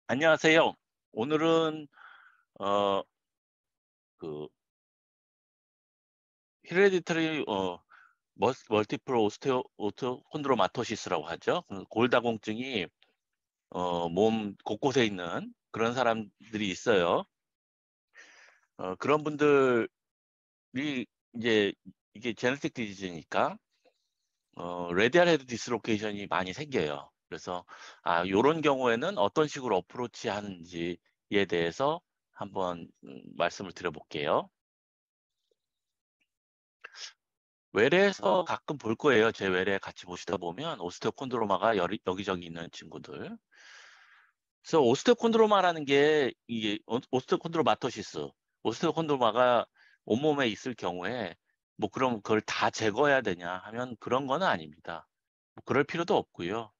안녕하세요. 오늘은 어 그 헤레디터리 멀티플 오스테오콘드로마토시스라고 하죠. 골다공증이 몸 곳곳에 있는 그런 사람들이 있어요. 그런 분들이 이제 이게 제네틱 디지즈니까 레디알 헤드 디스로케이션이 많이 생겨요. 그래서 요런 경우에는 어떤 식으로 어프로치 하는지에 대해서 한번 말씀을 드려 볼게요. 외래에서 가끔 볼 거예요. 제 외래 같이 보시다 보면 오스테오콘드로마가 여기저기 있는 친구들. 그래서 오스테오콘드로마라는 게 이게 오스테오콘드로마토시스, 오스테오콘드로마가 온몸에 있을 경우에 뭐 그럼 그걸 다 제거해야 되냐 하면 그런 거는 아닙니다. 뭐 그럴 필요도 없고요.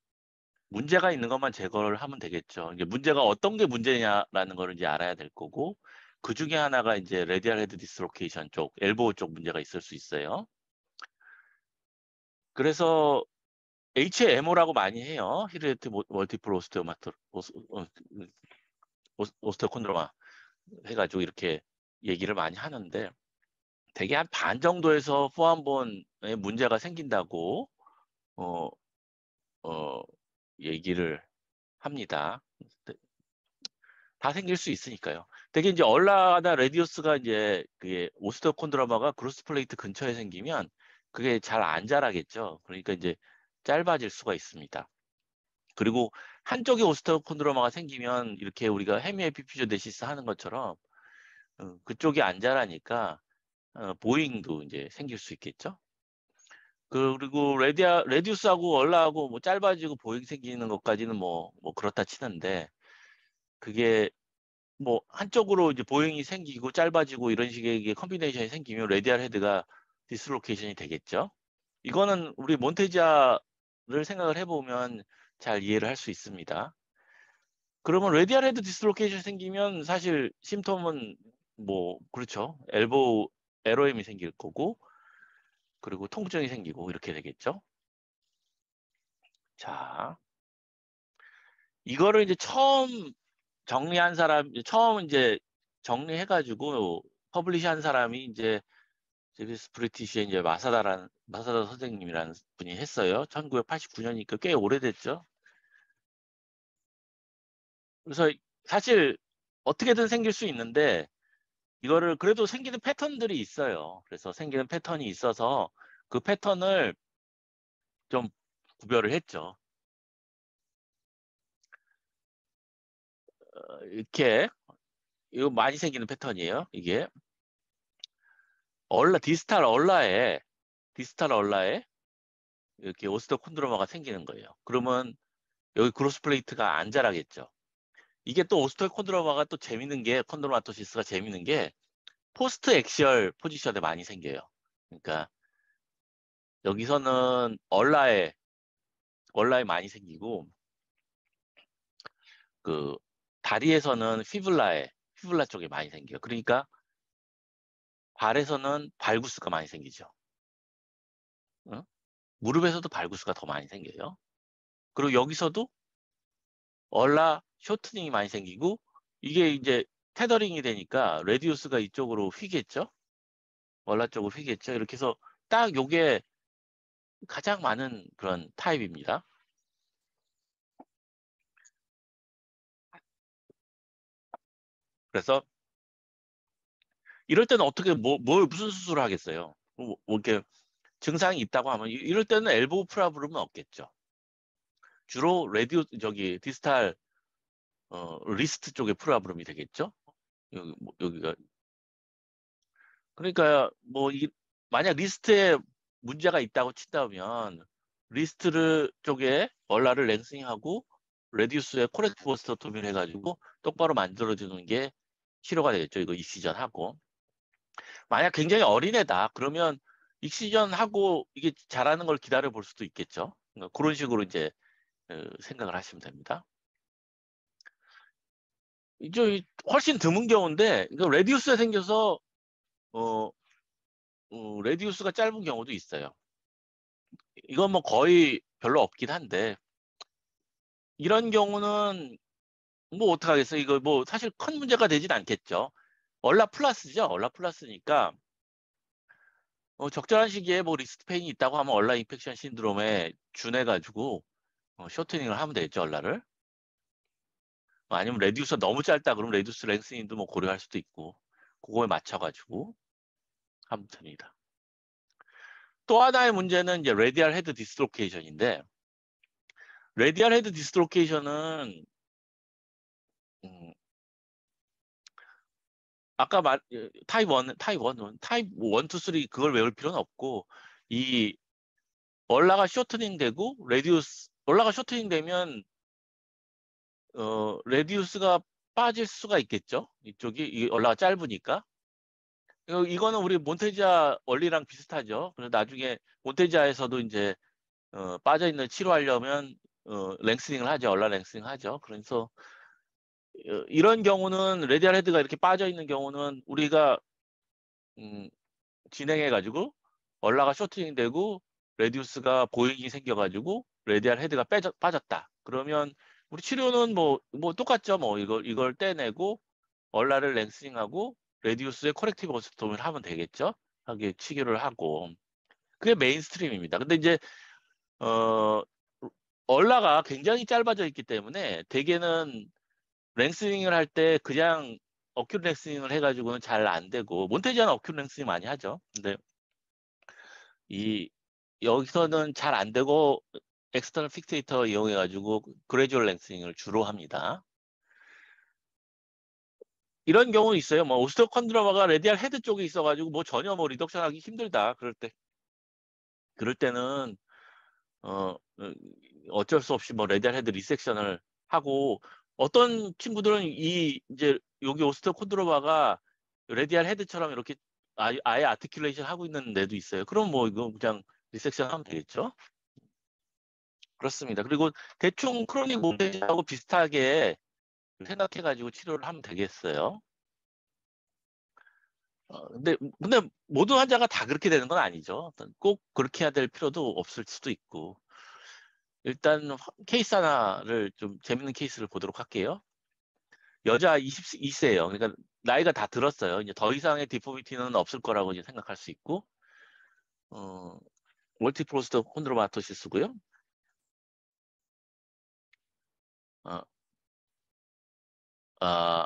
문제가 있는 것만 제거를 하면 되겠죠. 이제 문제가 어떤 게 문제냐라는 거를 이제 알아야 될 거고, 그 중에 하나가 이제 레디알 헤드 디스로케이션 쪽, 엘보우 쪽 문제가 있을 수 있어요. 그래서 HMO라고 많이 해요. 히르트 멀티플 오스테오콘드로마 해가지고 이렇게 얘기를 많이 하는데 대개 한 반 정도에서 후한번에 문제가 생긴다고 어, 어, 얘기를 합니다. 다 생길 수 있으니까요. 되게 이제 얼라나 레디우스가 이제 그게 오스테오콘드로마가 그로스 플레이트 근처에 생기면 그게 잘 안 자라겠죠. 그러니까 이제 짧아질 수가 있습니다. 그리고 한쪽에 오스테오콘드로마가 생기면 이렇게 우리가 헤미에피피조데시스 하는 것처럼 그쪽이 안 자라니까 보잉도 이제 생길 수 있겠죠. 그리고 레디우스하고 얼라하고 뭐 짧아지고 보잉 생기는 것까지는 뭐 그렇다 치는데 그게 뭐 한쪽으로 이제 보잉이 생기고 짧아지고 이런 식의 이게 컨비네이션이 생기면 레디알 헤드가 디스로케이션이 되겠죠. 이거는 우리 몬테지아를 생각을 해보면 잘 이해를 할 수 있습니다. 그러면 레디알 헤드 디스로케이션 생기면 사실 심톰은 뭐 그렇죠. 엘보우 LOM이 생길 거고 그리고 통증이 생기고 이렇게 되겠죠. 자, 이거를 이제 처음 정리한 사람, 처음 이제 정리해가지고 퍼블리시한 사람이 이제 제비스 브리티시의 이제 마사다 선생님이라는 분이 했어요. 1989년이니까 꽤 오래됐죠. 그래서 사실 어떻게든 생길 수 있는데 이거를 그래도 생기는 패턴들이 있어요. 그래서 생기는 패턴이 있어서 그 패턴을 좀 구별을 했죠. 이렇게 이거 많이 생기는 패턴이에요. 이게 디스탈 얼라에 이렇게 오스테오콘드로마가 생기는 거예요. 그러면 여기 그로스 플레이트가 안 자라겠죠. 이게 또 오스테오콘드로마가 또 재밌는 게 콘드로마토시스가 재밌는 게 포스트 엑시얼 포지션에 많이 생겨요. 그러니까 여기서는 얼라에 많이 생기고 그 다리에서는 피블라 쪽에 많이 생겨요. 그러니까 발에서는 발구스가 많이 생기죠. 어? 무릎에서도 발구스가 더 많이 생겨요. 그리고 여기서도 얼라 쇼트닝이 많이 생기고 이게 이제 테더링이 되니까 레디우스가 이쪽으로 휘겠죠. 얼라 쪽으로 휘겠죠. 이렇게 해서 딱 요게 가장 많은 그런 타입입니다. 그래서 이럴 때는 어떻게 무슨 수술을 하겠어요? 뭐 이렇게 증상이 있다고 하면 이럴 때는 엘보우 프라브름은 없겠죠. 주로 디스탈 리스트 쪽의 프라브름이 되겠죠. 여기가 그러니까 만약 리스트에 문제가 있다고 친다면 리스트를 쪽에 얼라를 랭싱하고 레디우스에 코렉트 버스터토미를 해가지고 똑바로 만들어주는 게 치료가 되겠죠. 이거 익시전 하고 만약 굉장히 어린애다 그러면 익시전 하고 이게 자라는 걸 기다려 볼 수도 있겠죠. 그러니까 그런 식으로 이제 생각을 하시면 됩니다. 이제 훨씬 드문 경우인데 이거 레디우스에 생겨서 어, 레디우스가 짧은 경우도 있어요. 이건 뭐 거의 별로 없긴 한데 이런 경우는 뭐 어떡하겠어요. 이거 뭐 사실 큰 문제가 되진 않겠죠. 얼라 플러스죠. 얼라 플러스니까 적절한 시기에 뭐 리스트 페인이 있다고 하면 얼라 인펙션 신드롬에 준해가지고 쇼트닝을 하면 되겠죠. 얼라를. 아니면 레디우스가 너무 짧다 그러면 레디우스 랭스닝도 뭐 고려할 수도 있고 그거에 맞춰가지고 하면 됩니다. 또 하나의 문제는 이제 레디얼 헤드 디스로케이션인데 레디얼 헤드 디스로케이션은 아까 타입 1, 타입 1, 타입 1, 2, 3 그걸 외울 필요는 없고 이 얼라가 쇼트닝 되고 레디우스 얼라가 쇼트닝 되면 레디우스가 빠질 수가 있겠죠. 이쪽이 이 얼라가 짧으니까 이거는 우리 몬테지아 원리랑 비슷하죠. 그래서 나중에 몬테지아에서도 이제 빠져 있는 치료하려면 랭스닝을 하죠. 얼라 랭스닝 하죠. 그래서 이런 경우는 레디얼 헤드가 이렇게 빠져 있는 경우는 우리가 진행해 가지고 얼라가 쇼트닝 되고 레디우스가 보잉이 생겨 가지고 레디얼 헤드가 빠졌다. 그러면 우리 치료는 뭐 똑같죠. 뭐 이걸 떼내고 얼라를 랭스닝하고 레디우스의 코렉티브 오스토미를 하면 되겠죠. 하게 치료를 하고 그게 메인스트림입니다. 근데 이제 어 얼라가 굉장히 짧아져 있기 때문에 대개는 랭스닝을 할 때 그냥 어큐 랭스닝을 해가지고는 잘 안 되고 몬테지아는 어큐 랭스닝 많이 하죠. 근데 이 여기서는 잘 안 되고 엑스터널 픽세이터 이용해가지고 그래주얼 랭스닝을 주로 합니다. 이런 경우 있어요. 뭐 오스테오콘드로마가 레디알 헤드 쪽에 있어가지고 뭐 전혀 뭐 리덕션하기 힘들다. 그럴 때는 어쩔 수 없이 뭐 레디알 헤드 리섹션을 하고 어떤 친구들은 이제 여기 오스테오콘드로마가 레디알 헤드처럼 이렇게 아예 아티큘레이션 하고 있는 데도 있어요. 그럼 뭐 이거 그냥 리섹션 하면 되겠죠. 그렇습니다. 그리고 대충 크로닉 모페지하고 비슷하게 생각해가지고 치료를 하면 되겠어요. 근데 모든 환자가 다 그렇게 되는 건 아니죠. 꼭 그렇게 해야 될 필요도 없을 수도 있고. 일단 케이스 하나를 좀 재밌는 케이스를 보도록 할게요. 여자 22세예요. 그러니까 나이가 다 들었어요. 이제 더 이상의 디포미티는 없을 거라고 이제 생각할 수 있고, 어, 멀티프로스트 콘드로마토시스고요. 어, 아,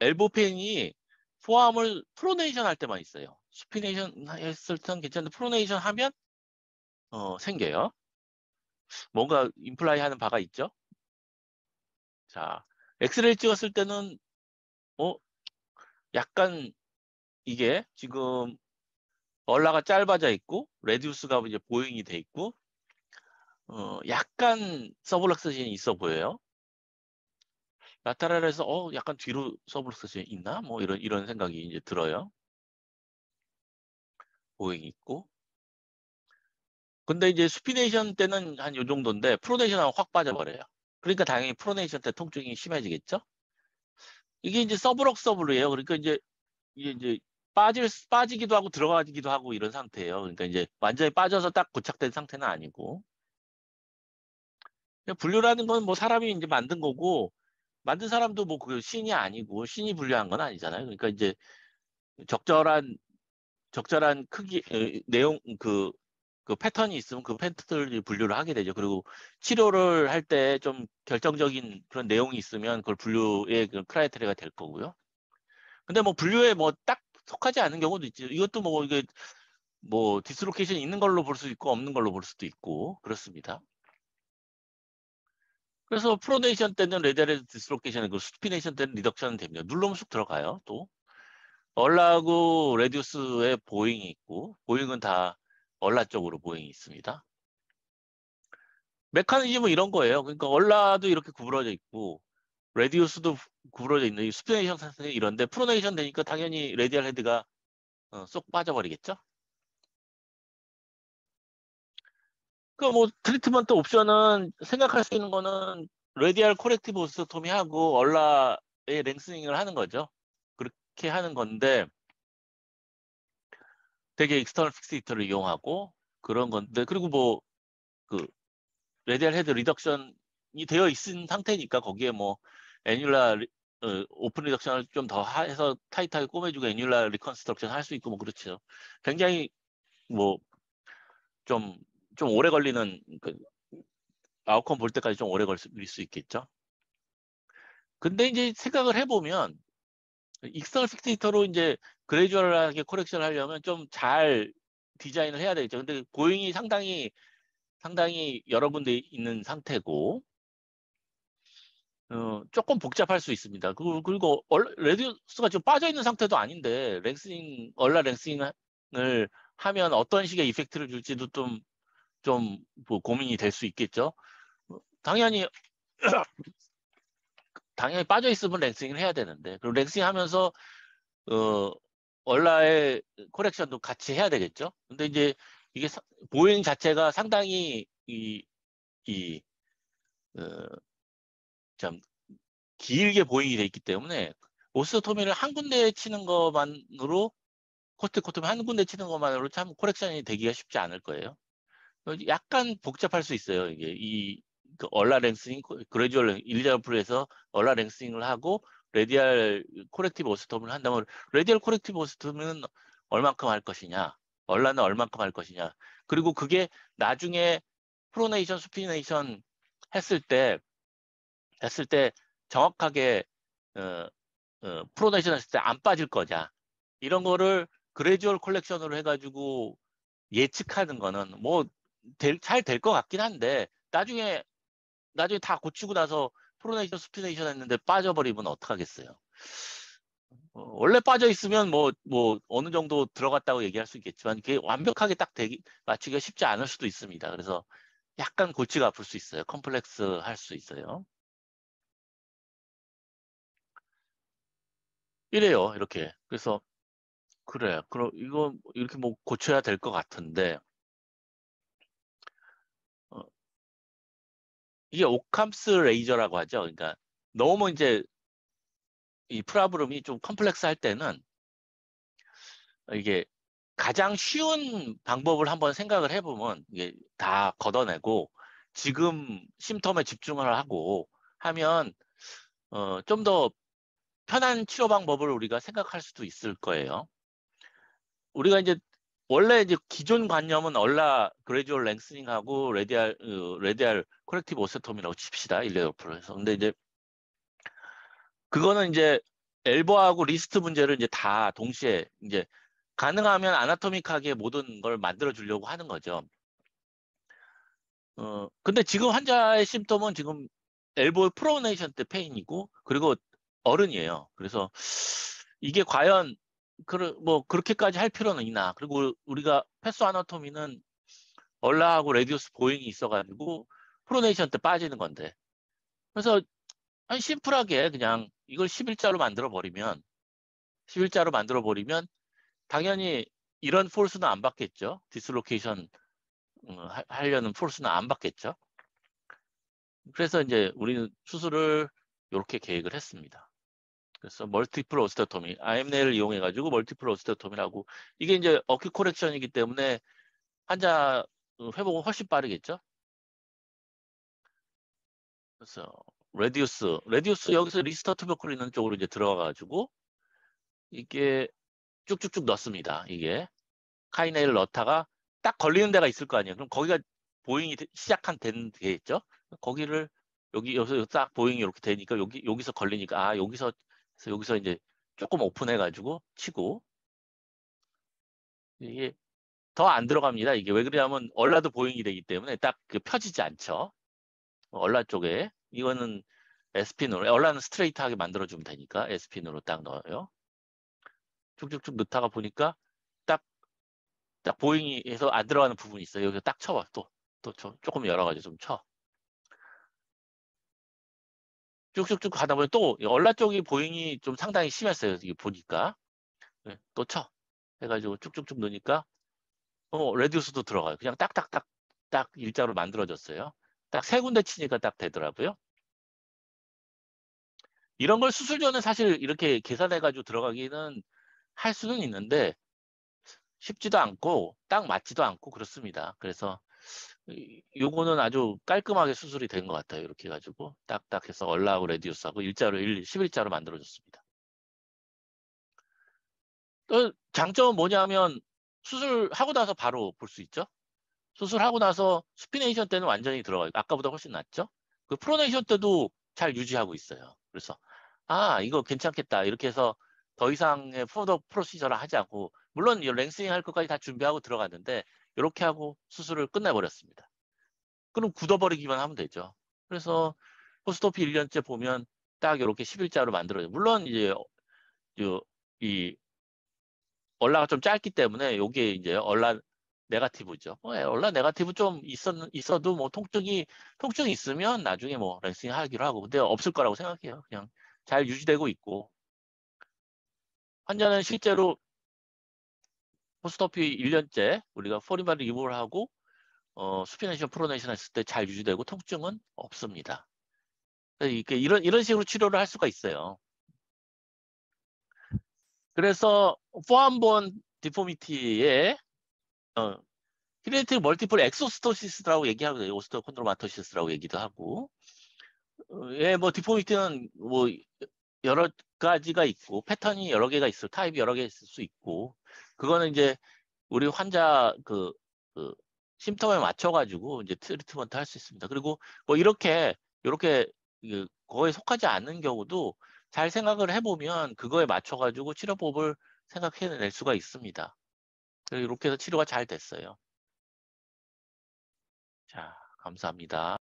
엘보페인이 포함을 프로네이션 할 때만 있어요. 수피네이션 했을 땐 괜찮은데 프로네이션 하면 생겨요. 뭔가 임플라이 하는 바가 있죠. 자, 엑스레이 찍었을 때는 어 약간 이게 지금 얼라가 짧아져 있고 레디우스가 이제 보잉이 돼 있고 약간 서브럭스진이 있어 보여요. 라테랄에서 약간 뒤로 서브럭스진이 있나? 뭐 이런 생각이 이제 들어요. 보잉이 있고. 근데 이제 수피네이션 때는 한 요 정도인데 프로네이션 하면 확 빠져버려요. 그러니까 당연히 프로네이션 때 통증이 심해지겠죠? 이게 이제 서브럭서블이에요. 그러니까 이게 이제 빠지기도 하고 들어가기도 하고 이런 상태예요. 그러니까 이제 완전히 빠져서 딱 고착된 상태는 아니고. 분류라는 건 뭐 사람이 이제 만든 거고 만든 사람도 뭐 그 신이 아니고 신이 분류한 건 아니잖아요. 그러니까 이제 적절한 크기 내용 그 패턴이 있으면 그 패턴을 분류를 하게 되죠. 그리고 치료를 할 때 좀 결정적인 그런 내용이 있으면 그걸 분류의 그 크라이테리아가 될 거고요. 근데 뭐 분류에 뭐 딱 속하지 않은 경우도 있죠. 이것도 뭐 이게 뭐 디스로케이션이 있는 걸로 볼 수 있고 없는 걸로 볼 수도 있고 그렇습니다. 그래서 프로네이션 때는 레디얼 디스로케이션, 그 수피네이션 때는 리덕션은 됩니다. 누르면 쑥 들어가요. 또 얼라하고 레디우스에 보잉이 있고 보잉은 다 얼라 쪽으로 보잉이 있습니다. 메커니즘은 이런 거예요. 그러니까 얼라도 이렇게 구부러져 있고 레디우스도 구부러져 있는 이 수피네이션 상태는 이런데 프로네이션 되니까 당연히 레디얼 헤드가 쏙 빠져버리겠죠. 그 뭐 트리트먼트 옵션은 생각할 수 있는 거는 레디얼 코렉티브 오스토미 하고 얼라의 랭스닝을 하는 거죠. 그렇게 하는 건데 되게 익스터널 픽세이터를 이용하고 그런 건데 그리고 뭐 그 레디얼 헤드 리덕션이 되어 있은 상태니까 거기에 뭐 애뉴라 오픈 리덕션을 좀 더 해서 타이트하게 꼬매주고 애뉴라 리컨스트럭션 할 수 있고 뭐 그렇죠. 굉장히 뭐 좀 오래 걸리는 아웃컴 볼 때까지 좀 오래 걸릴 수 있겠죠. 근데 이제 생각을 해보면 익스터널 픽세이터로 이제 그레이주얼하게 코렉션을 하려면 좀 잘 디자인을 해야 되겠죠. 근데 보잉이 상당히 여러 군데 있는 상태고 조금 복잡할 수 있습니다. 그리고 레디우스가 지금 빠져 있는 상태도 아닌데 얼라 랭싱을 하면 어떤 식의 이펙트를 줄지도 좀 뭐 고민이 될 수 있겠죠. 당연히 빠져 있으면 랭싱을 해야 되는데 그리고 랭싱 하면서 얼라의 코렉션도 같이 해야 되겠죠. 근데 이제 이게 보잉 자체가 상당히 참 길게 보잉이 돼 있기 때문에 오스토미를 한 군데 치는 것만으로 코트미 한 군데 치는 것만으로 참 코렉션이 되기가 쉽지 않을 거예요. 약간 복잡할 수 있어요. 이게 얼라 랭싱, 그레듀얼 일자풀에서 얼라 랭싱을 하고 레디알 코렉티브 오스톰을 한다면 레디알 코렉티브 오스톰은 얼만큼 할 것이냐, 얼라는 얼만큼 할 것이냐. 그리고 그게 나중에 프로네이션, 수피네이션 했을 때 정확하게 프로네이션 했을 때 안 빠질 거냐. 이런 거를 그레듀얼 컬렉션으로 해가지고 예측하는 거는 뭐 잘 될 것 같긴 한데 나중에 다 고치고 나서 프로네이션 스피네이션 했는데 빠져버리면 어떡하겠어요. 원래 빠져 있으면 뭐 어느 정도 들어갔다고 얘기할 수 있겠지만 그게 완벽하게 딱 맞추기가 쉽지 않을 수도 있습니다. 그래서 약간 골치가 아플 수 있어요. 컴플렉스 할 수 있어요. 이래요, 이렇게. 그래서 그래, 그럼 이거 이렇게 뭐 고쳐야 될 것 같은데 어, 이게 오캄스 레이저라고 하죠. 그러니까 너무 이제 이 프라브름이 좀 컴플렉스 할 때는 이게 가장 쉬운 방법을 한번 생각을 해보면 이게 다 걷어내고 지금 심텀에 집중을 하고 하면 좀 더 편한 치료 방법을 우리가 생각할 수도 있을 거예요. 우리가 이제 원래 이제 기존 관념은 얼라 그레듀얼 랭스닝하고 레디알 코렉티브 오세톰이라고 칩시다. 1.5%에서. 근데 이제 그거는 이제 엘보하고 리스트 문제를 이제 다 동시에 이제 가능하면 아나토믹하게 모든 걸 만들어 주려고 하는 거죠. 근데 지금 환자의 심tom은 지금 엘보 프로네이션 때 페인이고 그리고 어른이에요. 그래서 이게 과연 뭐 그렇게까지 할 필요는 있나? 그리고 우리가 패스 아나토미는 얼라하고 레디우스 보잉이 있어가지고 프로네이션 때 빠지는 건데. 그래서 아니 심플하게 그냥 이걸 11자로 만들어 버리면 당연히 이런 폴스는 안 받겠죠. 디스로케이션 하려는 폴스는 안 받겠죠. 그래서 이제 우리는 수술을 이렇게 계획을 했습니다. 그래서 멀티플 오스테토미, IMNL을 이용해 가지고 멀티플 오스테토미라고 이게 이제 어큐 코렉션이기 때문에 환자 회복은 훨씬 빠르겠죠. 그래서 레디우스 여기서 리스터 투베클 있는 쪽으로 이제 들어가 가지고 이게 쭉쭉쭉 넣습니다. 이게 카이네를 넣다가 딱 걸리는 데가 있을 거 아니에요. 그럼 거기가 보잉이 시작한 되겠죠. 거기를 여기서 딱 보잉이 이렇게 되니까 여기서 걸리니까 여기서 이제 조금 오픈해 가지고 치고 이게 더 안 들어갑니다. 이게 왜 그러냐면 얼라도 보잉이 되기 때문에 딱 그 펴지지 않죠. 얼라 쪽에 이거는 에스핀으로 얼라는 스트레이트하게 만들어주면 되니까 에스핀으로 딱 넣어요. 쭉쭉쭉 넣다가 보니까 딱 보잉이 해서 안 들어가는 부분이 있어요. 여기서 딱 쳐봐. 또 조금 열어가지고 좀 쳐. 쭉쭉쭉 가다 보니 또 얼라 쪽이 보잉이 좀 상당히 심했어요. 이게 보니까. 네, 또 쳐. 해가지고 쭉쭉쭉 넣으니까 레디우스도 들어가요. 그냥 딱딱딱 딱 일자로 만들어졌어요. 딱 세 군데 치니까 딱 되더라고요. 이런 걸 수술 전에 사실 이렇게 계산해가지고 들어가기는 할 수는 있는데 쉽지도 않고 딱 맞지도 않고 그렇습니다. 그래서 요거는 아주 깔끔하게 수술이 된 것 같아요. 이렇게 해가지고 딱딱 해서 얼라하고 레디우스하고 일자로 11자로 만들어줬습니다. 또 장점은 뭐냐면 수술하고 나서 바로 볼 수 있죠. 수술하고 나서 수피네이션 때는 완전히 들어가요. 아까보다 훨씬 낫죠. 그 프로네이션 때도 잘 유지하고 있어요. 그래서 이거 괜찮겠다 이렇게 해서 더 이상의 포더 프로시저를 하지 않고, 물론 랭스링 할 것까지 다 준비하고 들어갔는데 이렇게 하고 수술을 끝내버렸습니다. 그럼 굳어버리기만 하면 되죠. 그래서 포스트오피 1년째 보면 딱 이렇게 11자로 만들어요. 물론 이제 이 얼라가 좀 짧기 때문에 요게 이제 얼라 네가티브죠. 얼라 네가티브 좀 있어도 뭐 통증이 있으면 나중에 뭐 랭싱 하기로 하고, 근데 없을 거라고 생각해요. 그냥 잘 유지되고 있고, 환자는 실제로 포스트오피 1년째 우리가 포리마를 리무브를 하고 수피네이션 프로네이션 했을 때 잘 유지되고 통증은 없습니다. 이런 식으로 치료를 할 수가 있어요. 그래서 포함본 디포미티에 히레디티 멀티플 엑소스토시스라고 얘기하고 있어요. 오스테오콘드로마토시스라고 얘기도 하고, 뭐 디포미티는 뭐 여러 가지가 있고 패턴이 여러 개가 있을, 타입이 여러 개 있을 수 있고, 그거는 이제 우리 환자 그 심텀에 맞춰가지고 이제 트리트먼트 할 수 있습니다. 그리고 뭐 이렇게 그거에 속하지 않는 경우도 잘 생각을 해보면 그거에 맞춰가지고 치료법을 생각해낼 수가 있습니다. 이렇게 해서 치료가 잘 됐어요. 자, 감사합니다.